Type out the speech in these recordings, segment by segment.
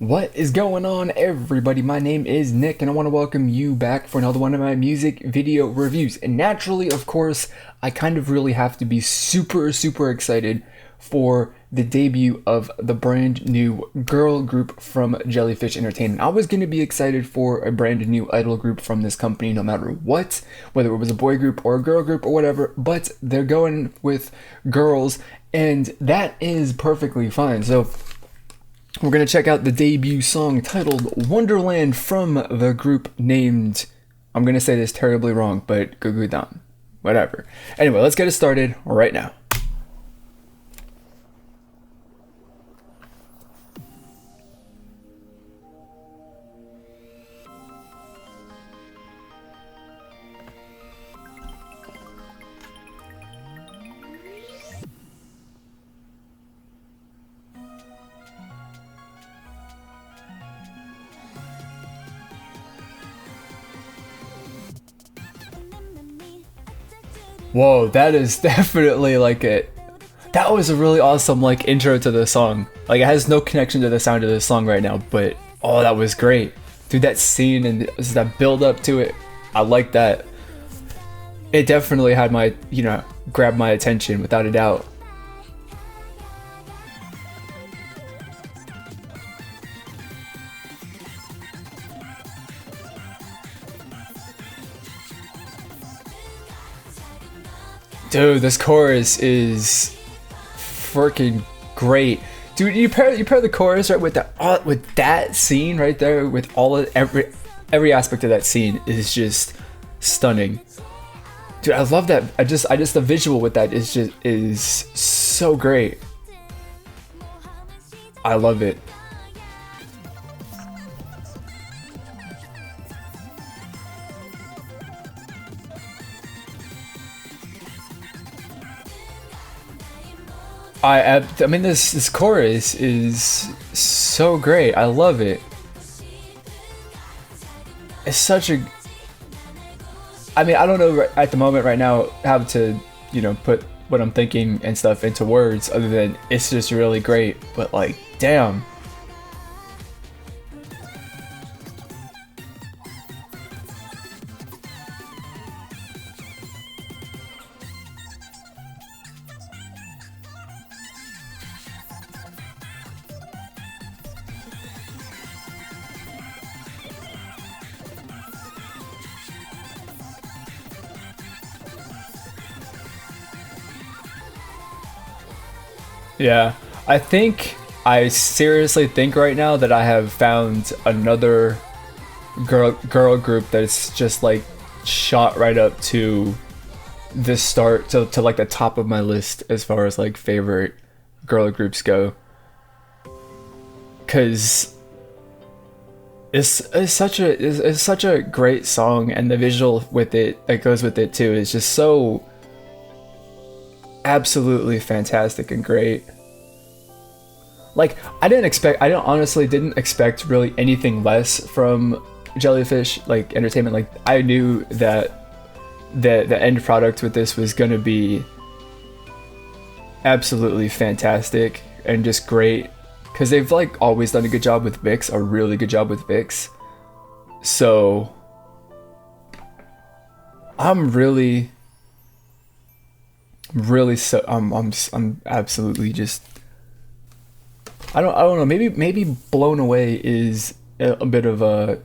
What is going on, everybody? My name is Nick, and I want to welcome you back for another one of my music video reviews. And naturally, of course, I kind of really have to be super excited for the debut of the brand new girl group from Jellyfish Entertainment. I was going to be excited for a brand new idol group from this company no matter what, whether it was a boy group or a girl group or whatever, but they're going with girls, and that is perfectly fine. So we're going to check out the debut song titled Wonderland from the group named, I'm going to say this terribly wrong, but Gugudan. Whatever. Anyway, let's get it started right now. Whoa, that is definitely like it. That was a really awesome like intro to the song. Like it has no connection to the sound of the song right now, but oh, that was great. Dude, that scene and that build up to it, I like that. It definitely had my, grabbed my attention without a doubt. Dude, this chorus is freaking great. Dude, you pair the chorus right with that scene right there, with all of every aspect of that scene is just stunning. Dude, I love that. I just the visual with that is so great. I love it. I mean this chorus is so great. I love it. It's such a, I mean, I don't know at the moment right now how to, put what I'm thinking and stuff into words other than it's just really great, but like damn. Yeah, I seriously think right now that I have found another girl group that's just like shot right up to the start to like the top of my list as far as like favorite girl groups go. Cause it's such a great song, and the visual with it that goes with it too is just so absolutely fantastic and great. Like I honestly didn't expect really anything less from Jellyfish like Entertainment. Like I knew that the end product with this was gonna be absolutely fantastic and just great, because they've like always done a good job with Vix, a really good job with Vix. So I'm really so I'm absolutely just, I don't know, maybe blown away is a bit of a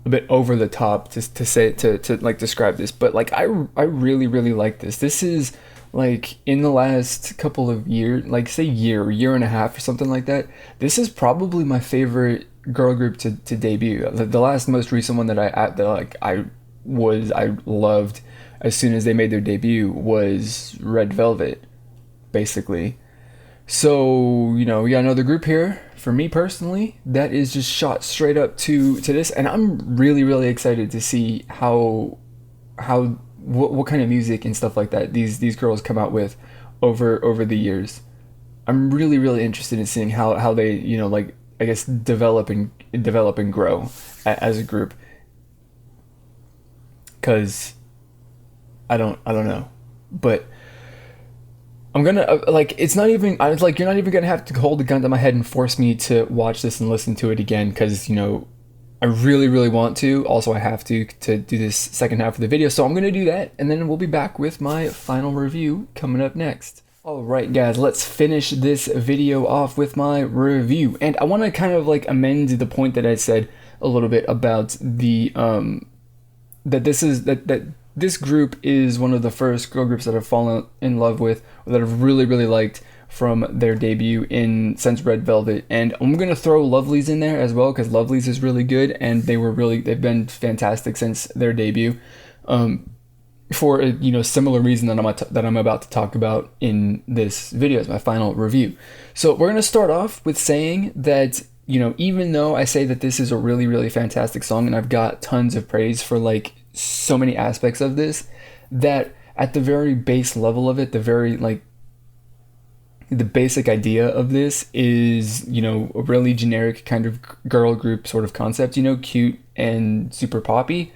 bit over the top to say to like describe this, but like I really like this. This is like in the last couple of years, like say year and a half or something like that, this is probably my favorite girl group to debut. The last most recent one that I loved as soon as they made their debut was Red Velvet, basically. So, we got another group here, for me personally, that is just shot straight up to this, and I'm really excited to see what kind of music and stuff like that these girls come out with over the years. I'm really interested in seeing how they, like, I guess develop and grow as a group. Cause I don't know, but I'm gonna like it's not even I was like you're not even gonna have to hold the gun to my head and force me to watch this and listen to it again because I really really want to. Also, I have to do this second half of the video, so I'm gonna do that, and then we'll be back with my final review coming up next. All right, guys, let's finish this video off with my review, and I want to kind of like amend the point that I said a little bit about the that this group is one of the first girl groups that I've fallen in love with, or that I've really, really liked from their debut since Red Velvet. And I'm gonna throw Lovelyz in there as well, because Lovelyz is really good, and they've been fantastic since their debut. For a similar reason that I'm about to talk about in this video as my final review. So we're gonna start off with saying that even though I say that this is a really, really fantastic song, and I've got tons of praise for like so many aspects of this, that at the very base level of it, the basic idea of this is a really generic kind of girl group sort of concept, cute and super poppy,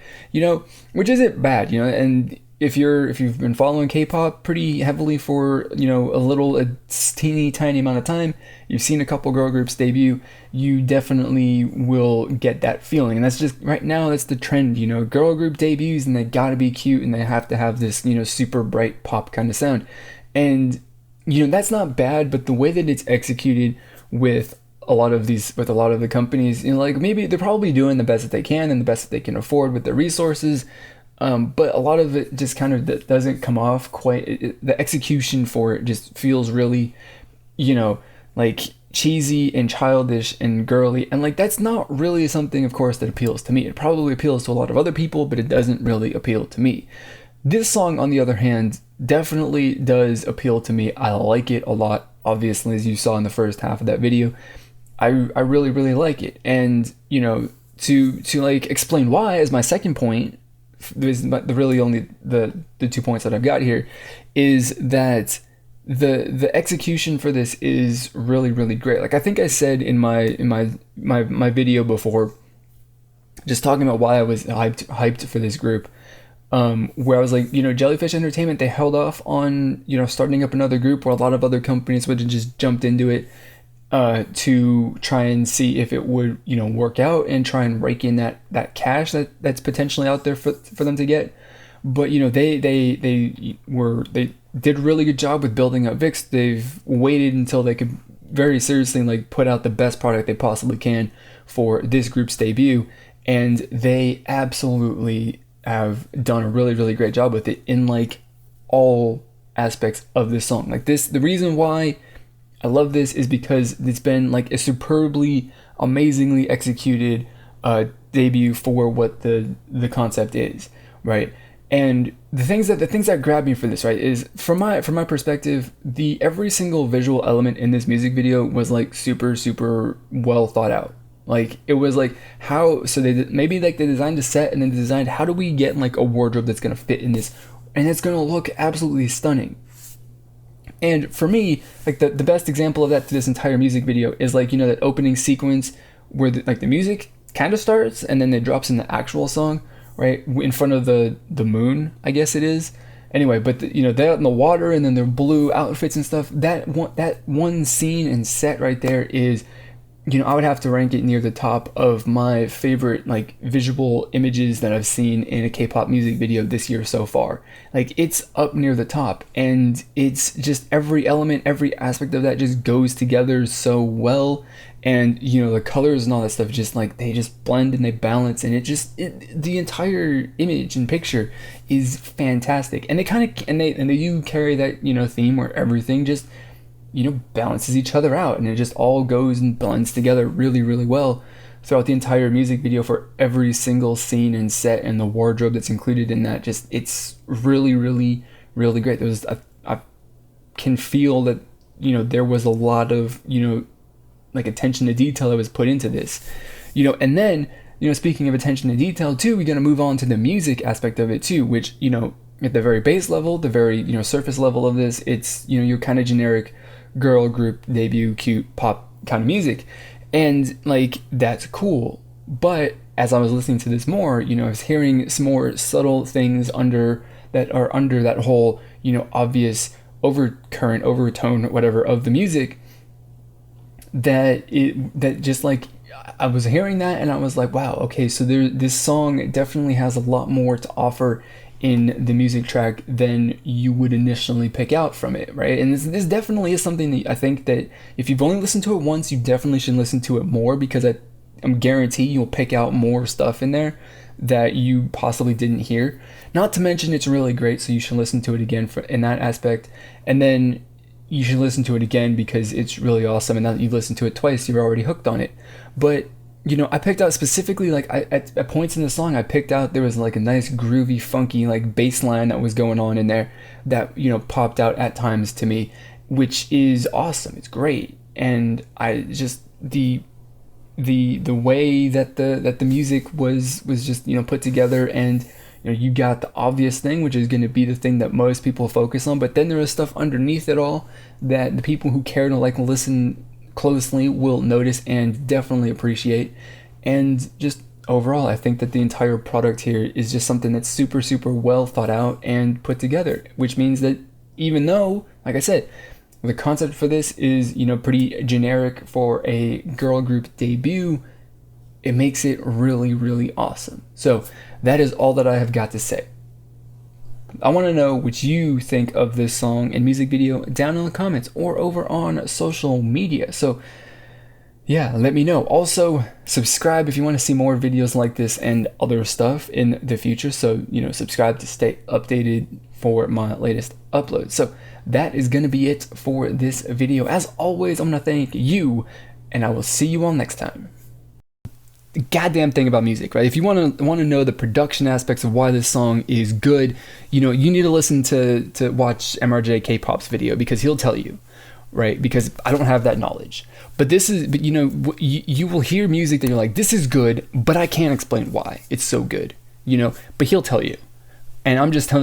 which isn't bad, and if you've been following K-pop pretty heavily for a teeny tiny amount of time, you've seen a couple girl groups debut, you definitely will get that feeling. And that's just right now, that's the trend, girl group debuts, and they gotta be cute, and they have to have this super bright pop kind of sound. And that's not bad, but the way that it's executed with a lot of the companies, like maybe they're probably doing the best that they can and the best that they can afford with their resources. But a lot of it just kind of doesn't come off quite. The execution for it just feels really, like cheesy and childish and girly. And like, that's not really something, of course, that appeals to me. It probably appeals to a lot of other people, but it doesn't really appeal to me. This song, on the other hand, definitely does appeal to me. I like it a lot, obviously, as you saw in the first half of that video. I really, really like it. And, to like explain why, as my second point, is really only the 2 points that I've got here, is that the execution for this is really, really great. Like I think I said in my video before, just talking about why I was hyped for this group, where I was like, Jellyfish Entertainment, they held off on starting up another group where a lot of other companies would have just jumped into it to try and see if it would work out and try and rake in that cash that's potentially out there for them to get. But they did a really good job with building up VIX. They've waited until they could very seriously like put out the best product they possibly can for this group's debut, and they absolutely have done a really, really great job with it in like all aspects of this song. Like this, the reason why I love this is because it's been like a superbly, amazingly executed debut for what the concept is, right? And the things that grab me for this, right, is from my perspective, every single visual element in this music video was like super, super well thought out. Like it was like maybe they designed a set and then designed how do we get like a wardrobe that's gonna fit in this, and it's gonna look absolutely stunning. And for me, like the best example of that to this entire music video is like that opening sequence where the music kind of starts and then it drops in the actual song, right, in front of the moon, I guess it is. Anyway, but they're out in the water and then their blue outfits and stuff. That one scene and set right there is, I would have to rank it near the top of my favorite like visual images that I've seen in a K-pop music video this year so far. Like it's up near the top, and it's just every element, every aspect of that just goes together so well. And the colors and all that stuff just like they just blend and they balance, and the entire image and picture is fantastic. And they do carry that theme where everything just balances each other out, and it just all goes and blends together really, really well throughout the entire music video for every single scene and set, and the wardrobe that's included in that. Just it's really, really, really great. I can feel that there was a lot of like attention to detail that was put into this, and then speaking of attention to detail too, we're gonna move on to the music aspect of it too, which at the very base level, the very surface level of this, it's your kind of generic girl group debut cute pop kind of music, and like that's cool. But as I was listening to this more, I was hearing some more subtle things under that whole obvious overcurrent, overtone, whatever of the music, that just like I was hearing that and I was like, wow, okay, so this song definitely has a lot more to offer in the music track than you would initially pick out from it, right? And this definitely is something that I think that if you've only listened to it once, you definitely should listen to it more, because I'm guarantee you'll pick out more stuff in there that you possibly didn't hear. Not to mention it's really great, so you should listen to it again in that aspect. And then you should listen to it again because it's really awesome, and now that you've listened to it twice, you're already hooked on it. But I picked out specifically, like, at points in the song, I picked out there was like a nice groovy, funky, like, bass line that was going on in there that, popped out at times to me, which is awesome. It's great. And I just, the way that the music was just, put together, and, you got the obvious thing, which is going to be the thing that most people focus on, but then there is stuff underneath it all that the people who care to, like, listen closely will notice and definitely appreciate. And just overall, I think that the entire product here is just something that's super, super well thought out and put together, which means that even though, like I said, the concept for this is, pretty generic for a girl group debut, it makes it really, really awesome. So that is all that I have got to say. I want to know what you think of this song and music video down in the comments or over on social media. So yeah, let me know. Also, subscribe if you want to see more videos like this and other stuff in the future. So, subscribe to stay updated for my latest uploads. So that is going to be it for this video. As always, I'm going to thank you, and I will see you all next time. The goddamn thing about music, right? If you want to know the production aspects of why this song is good, you need to listen to watch MRJ K-pop's video, because he'll tell you, right? Because I don't have that knowledge. But you will hear music that you're like, this is good, but I can't explain why it's so good, but he'll tell you. And I'm just telling